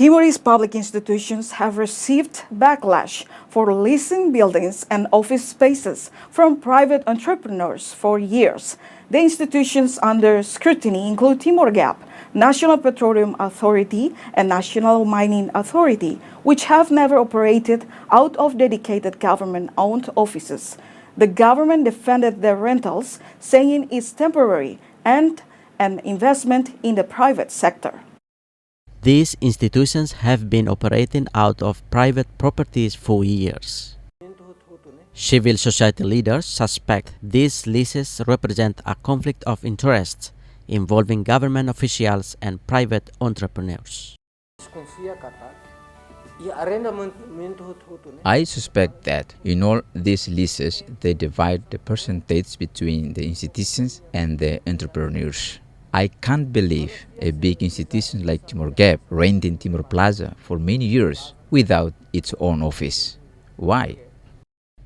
Timorese public institutions have received backlash for leasing buildings and office spaces from private entrepreneurs for years. The institutions under scrutiny include Timor-Gap, National Petroleum Authority, and National Mining Authority, which have never operated out of dedicated government-owned offices. The government defended their rentals, saying it's temporary and an investment in the private sector. These institutions have been operating out of private properties for years. Civil society leaders suspect these leases represent a conflict of interest involving government officials and private entrepreneurs. I suspect that in all these leases, they divide the percentage between the institutions and the entrepreneurs. I can't believe a big institution like Timor-Gap reigned in Timor Plaza for many years without its own office. Why?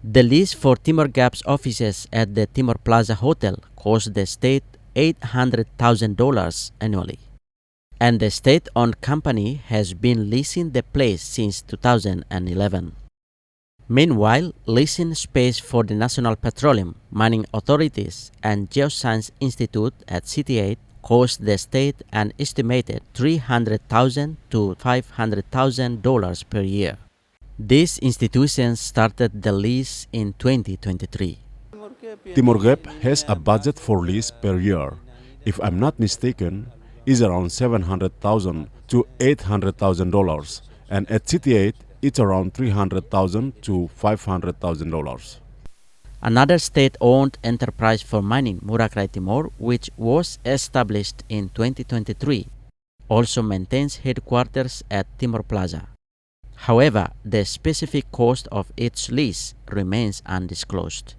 The lease for Timor-Gap's offices at the Timor Plaza Hotel cost the state $800,000 annually. And the state-owned company has been leasing the place since 2011. Meanwhile, leasing space for the National Petroleum, Mining Authorities, and Geoscience Institute at CT8 cost the state an estimated $300,000 to $500,000 per year. These institutions started the lease in 2023. Timor-Gap has a budget for lease per year. If I'm not mistaken, is around $700,000 to $800,000, and at CT8 it's around $300,000 to $500,000. Another state-owned enterprise for mining, Murakrai Timor, which was established in 2023, also maintains headquarters at Timor Plaza. However, the specific cost of its lease remains undisclosed.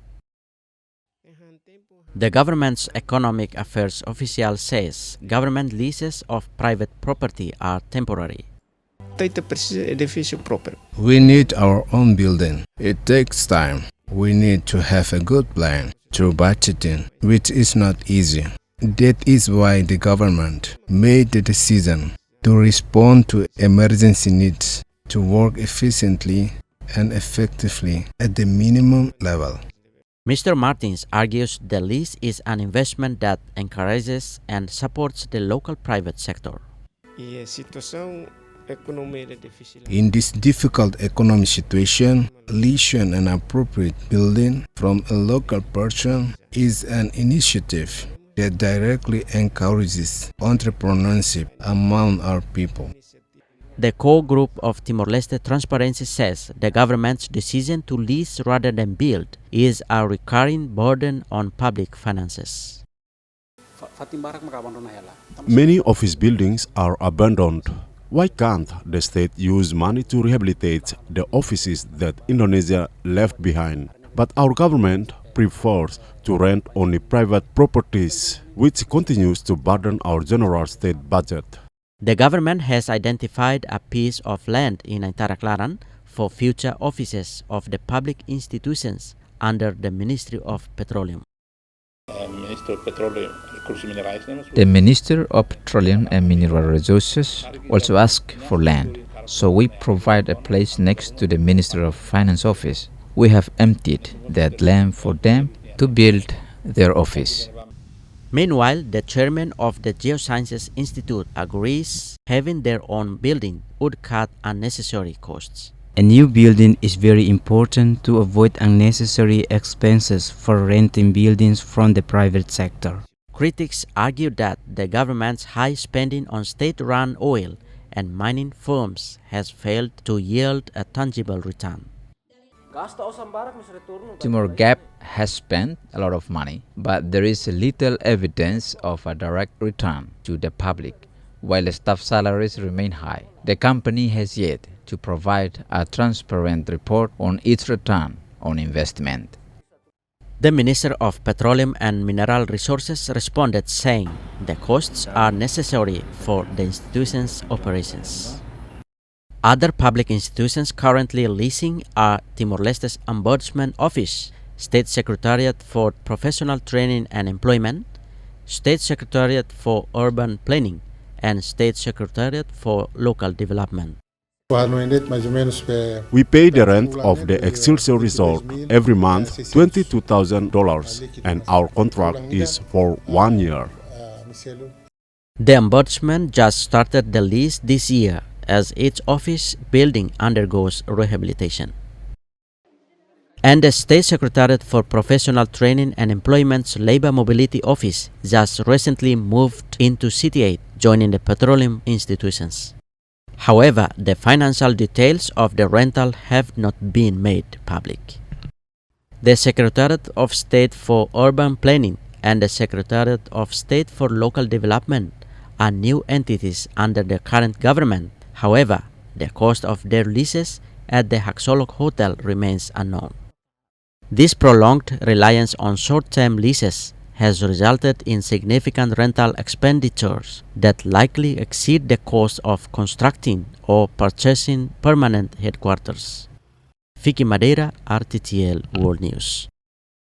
The government's economic affairs official says government leases of private property are temporary. We need our own building. It takes time. We need to have a good plan through budgeting, which is not easy. That is why the government made the decision to respond to emergency needs, to work efficiently and effectively at the minimum level. Mr. Martins argues the lease is an investment that encourages and supports the local private sector. In this difficult economic situation, leasing an appropriate building from a local person is an initiative that directly encourages entrepreneurship among our people. The core group of Timor-Leste Transparency says the government's decision to lease rather than build is a recurring burden on public finances. Many office buildings are abandoned. Why can't the state use money to rehabilitate the offices that Indonesia left behind? But our government prefers to rent only private properties, which continues to burden our general state budget. The government has identified a piece of land in Antara for future offices of the public institutions under the Ministry of Petroleum. The Minister of Petroleum and Mineral Resources also asked for land, so we provide a place next to the Minister of Finance office. We have emptied that land for them to build their office. Meanwhile, the chairman of the Geosciences Institute agrees having their own building would cut unnecessary costs. A new building is very important to avoid unnecessary expenses for renting buildings from the private sector. Critics argue that the government's high spending on state-run oil and mining firms has failed to yield a tangible return. Timor-Gap has spent a lot of money, but there is little evidence of a direct return to the public. While the staff salaries remain high, the company has yet to provide a transparent report on its return on investment. The Minister of Petroleum and Mineral Resources responded saying the costs are necessary for the institution's operations. Other public institutions currently leasing are Timor-Leste's Ombudsman Office, State Secretariat for Professional Training and Employment, State Secretariat for Urban Planning, and State Secretariat for Local Development. We pay the rent of the Excelsior Resort every month, $22,000, and our contract is for 1 year. The Ombudsman just started the lease this year as each office building undergoes rehabilitation. And the State Secretariat for Professional Training and Employment's Labor Mobility Office just recently moved into City 8, joining the petroleum institutions. However, the financial details of the rental have not been made public. The Secretariat of State for Urban Planning and the Secretariat of State for Local Development are new entities under the current government. However, the cost of their leases at the Haksolok Hotel remains unknown. This prolonged reliance on short-term leases has resulted in significant rental expenditures that likely exceed the cost of constructing or purchasing permanent headquarters. Vicky Madeira, RTTL World News.